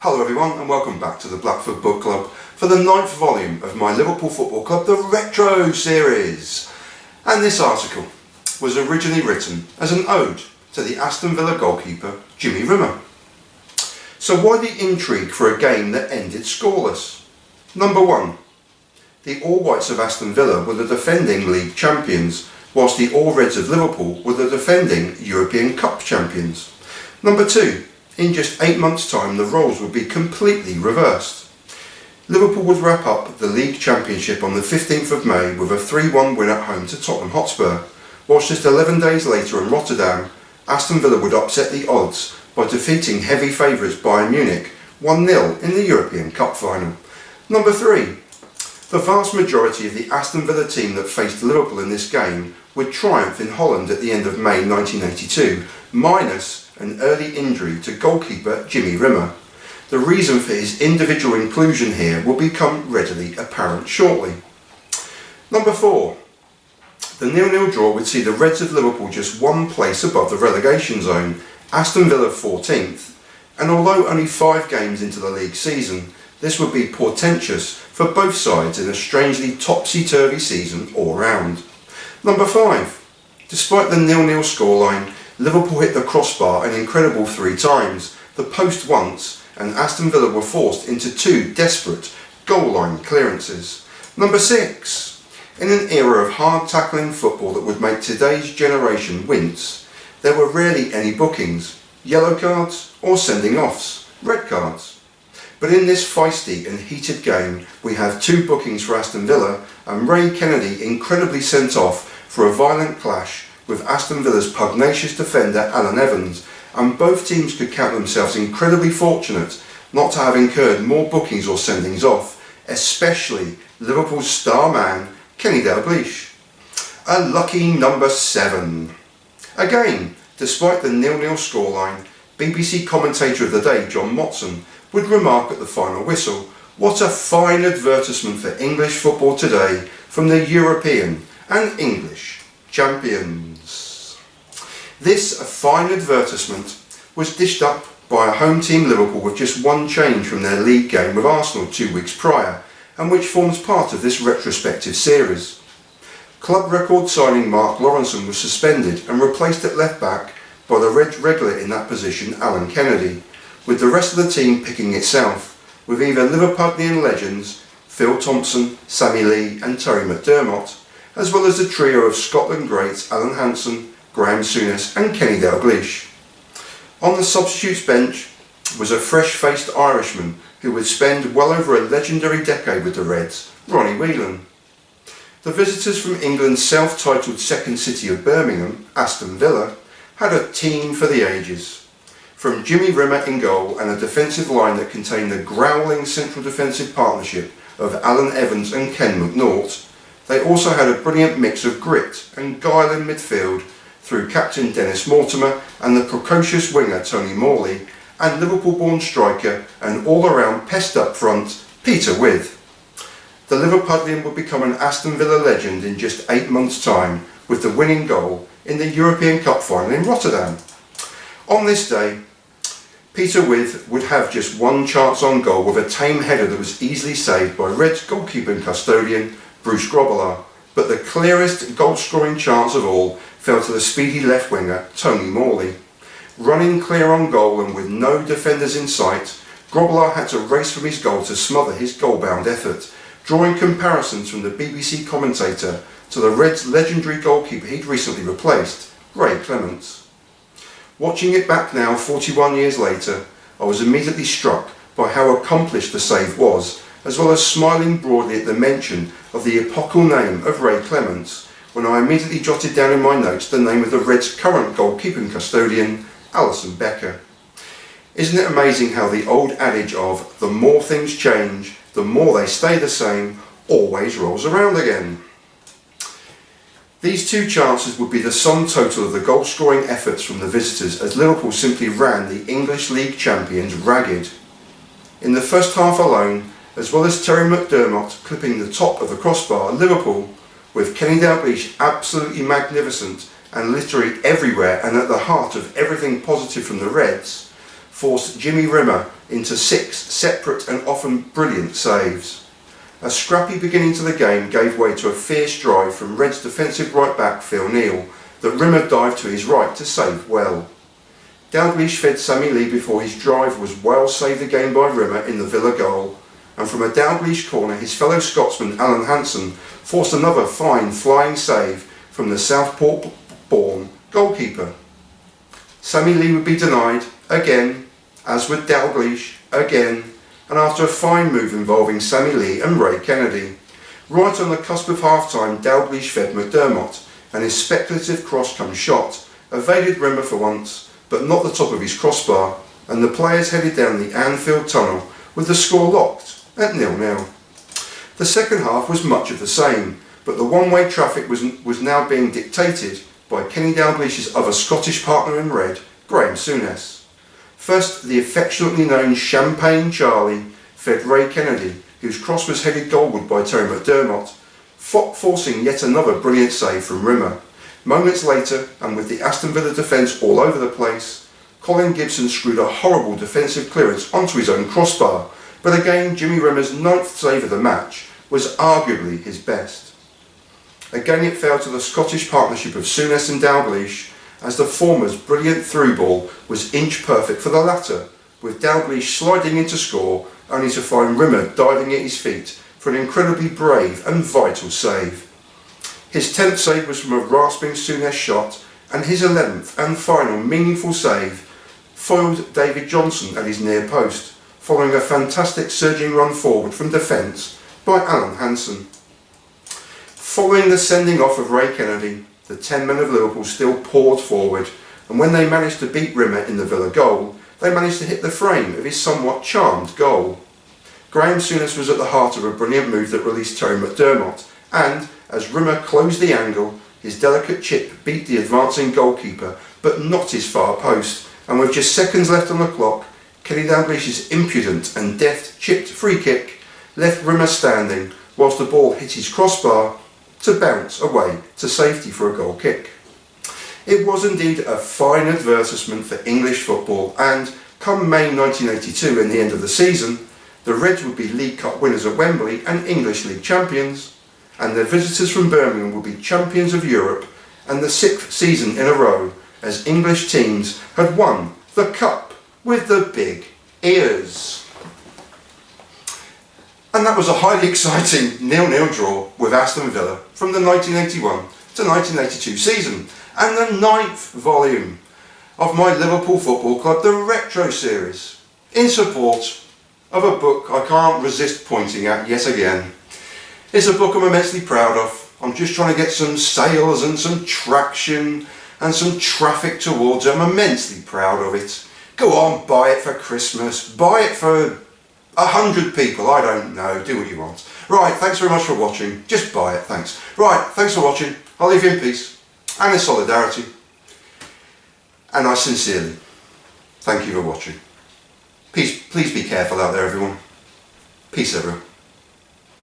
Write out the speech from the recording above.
Hello everyone and welcome back to the Blackfoot Book Club for the 9th volume of my Liverpool Football Club, the Retro series. And this article was originally written as an ode to the Aston Villa goalkeeper Jimmy Rimmer. So why the intrigue for a game that ended scoreless? Number 1. The All Whites of Aston Villa were the defending league champions, whilst the All Reds of Liverpool were the defending European Cup champions. Number 2. In just 8 months' time the roles would be completely reversed. Liverpool would wrap up the league championship on the 15th of May with a 3-1 win at home to Tottenham Hotspur, whilst just 11 days later in Rotterdam, Aston Villa would upset the odds by defeating heavy favourites Bayern Munich 1-0 in the European Cup final. Number 3. The vast majority of the Aston Villa team that faced Liverpool in this game would triumph in Holland at the end of May 1982, minus an early injury to goalkeeper Jimmy Rimmer. The reason for his individual inclusion here will become readily apparent shortly. Number 4. The 0-0 draw would see the Reds of Liverpool just one place above the relegation zone, Aston Villa 14th, and although only 5 games into the league season, this would be portentous for both sides in a strangely topsy-turvy season all round. Number 5. Despite the 0-0 scoreline, Liverpool hit the crossbar an incredible 3 times, the post once, and Aston Villa were forced into 2 desperate goal line clearances. Number 6. In an era of hard tackling football that would make today's generation wince, there were rarely any bookings, yellow cards or sending offs, red cards. But in this feisty and heated game we have 2 bookings for Aston Villa and Ray Kennedy incredibly sent off for a violent clash with Aston Villa's pugnacious defender Alan Evans, and both teams could count themselves incredibly fortunate not to have incurred more bookings or sendings off, especially Liverpool's star man Kenny Dalglish. A lucky number 7. Again, despite the 0-0 scoreline, BBC commentator of the day John Motson would remark at the final whistle, "What a fine advertisement for English football today from the European and English champions." This fine advertisement was dished up by a home team Liverpool with just one change from their league game with Arsenal 2 weeks prior, and which forms part of this retrospective series. Club record signing Mark Lawrenson was suspended and replaced at left back by the Reds regular in that position Alan Kennedy, with the rest of the team picking itself, with either Liverpudlian legends Phil Thompson, Sammy Lee and Terry McDermott, as well as the trio of Scotland greats Alan Hansen, Graham Souness and Kenny Dalglish. On the substitutes bench was a fresh-faced Irishman who would spend well over a legendary decade with the Reds, Ronnie Whelan. The visitors from England's self-titled second city of Birmingham, Aston Villa, had a team for the ages. From Jimmy Rimmer in goal and a defensive line that contained the growling central defensive partnership of Alan Evans and Ken McNaught, they also had a brilliant mix of grit and guile in midfield through captain Dennis Mortimer and the precocious winger Tony Morley, and Liverpool-born striker and all-around pest up front Peter Withe. The Liverpudlian would become an Aston Villa legend in just 8 months' time with the winning goal in the European Cup final in Rotterdam. On this day, Peter Withe would have just one chance on goal with a tame header that was easily saved by Reds goalkeeper and custodian Bruce Grobbelaar, but the clearest goal-scoring chance of all fell to the speedy left winger Tony Morley. Running clear on goal and with no defenders in sight, Grobbelaar had to race from his goal to smother his goal-bound effort, drawing comparisons from the BBC commentator to the Reds' legendary goalkeeper he'd recently replaced, Ray Clements. Watching it back now 41 years later, I was immediately struck by how accomplished the save was, as well as smiling broadly at the mention of the epochal name of Ray Clements, when I immediately jotted down in my notes the name of the Reds' current goalkeeping custodian, Alison Becker. Isn't it amazing how the old adage of "the more things change, the more they stay the same" always rolls around again? These 2 chances would be the sum total of the goal-scoring efforts from the visitors, as Liverpool simply ran the English League champions ragged. In the first half alone, as well as Terry McDermott clipping the top of the crossbar, Liverpool, with Kenny Dalglish absolutely magnificent and literally everywhere and at the heart of everything positive from the Reds, forced Jimmy Rimmer into 6 separate and often brilliant saves. A scrappy beginning to the game gave way to a fierce drive from Reds defensive right back Phil Neal that Rimmer dived to his right to save well. Dalglish fed Sammy Lee before his drive was well saved again by Rimmer in the Villa goal, and from a Dalglish corner his fellow Scotsman Alan Hansen forced another fine flying save from the Southport-born goalkeeper. Sammy Lee would be denied again, as would Dalglish again, and after a fine move involving Sammy Lee and Ray Kennedy. Right on the cusp of half-time, Dalglish fed McDermott, and his speculative cross-come shot evaded Rimmer for once, but not the top of his crossbar, and the players headed down the Anfield tunnel with the score locked at 0-0. The second half was much of the same, but the one-way traffic was now being dictated by Kenny Dalglish's other Scottish partner in red, Graham Souness. First, the affectionately known Champagne Charlie fed Ray Kennedy, whose cross was headed goalward by Terry McDermott, forcing yet another brilliant save from Rimmer. Moments later, and with the Aston Villa defence all over the place, Colin Gibson screwed a horrible defensive clearance onto his own crossbar, but again Jimmy Rimmer's 9th save of the match was arguably his best. Again it fell to the Scottish partnership of Souness and Dalglish, as the former's brilliant through ball was inch perfect for the latter, with Dalglish sliding in to score, only to find Rimmer diving at his feet for an incredibly brave and vital save. His 10th save was from a rasping Souness shot, and his 11th and final meaningful save foiled David Johnson at his near post, following a fantastic surging run forward from defence by Alan Hansen. Following the sending off of Ray Kennedy, the 10 men of Liverpool still poured forward, and when they managed to beat Rimmer in the Villa goal, they managed to hit the frame of his somewhat charmed goal. Graham Souness was at the heart of a brilliant move that released Terry McDermott, and as Rimmer closed the angle, his delicate chip beat the advancing goalkeeper, but not his far post, and with just seconds left on the clock, Kenny Dalglish's impudent and deft chipped free kick left Rimmer standing whilst the ball hit his crossbar to bounce away to safety for a goal kick. It was indeed a fine advertisement for English football, and come May 1982, in the end of the season, the Reds would be League Cup winners at Wembley and English League champions, and their visitors from Birmingham would be champions of Europe, and the 6th season in a row as English teams had won the Cup with the big ears. And that was a highly exciting 0-0 draw with Aston Villa from the 1981 to 1982 season, and the 9th volume of my Liverpool Football Club, the Retro Series, in support of a book I can't resist pointing at yet again. It's a book I'm immensely proud of. I'm just trying to get some sales and some traction and some traffic towards it. I'm immensely proud of it. Go on, buy it for Christmas, buy it for 100 people, I don't know, do what you want. Right, thanks very much for watching. Just buy it, thanks. Right, thanks for watching. I'll leave you in peace and in solidarity. And I sincerely thank you for watching. Please be careful out there, everyone. Peace, everyone.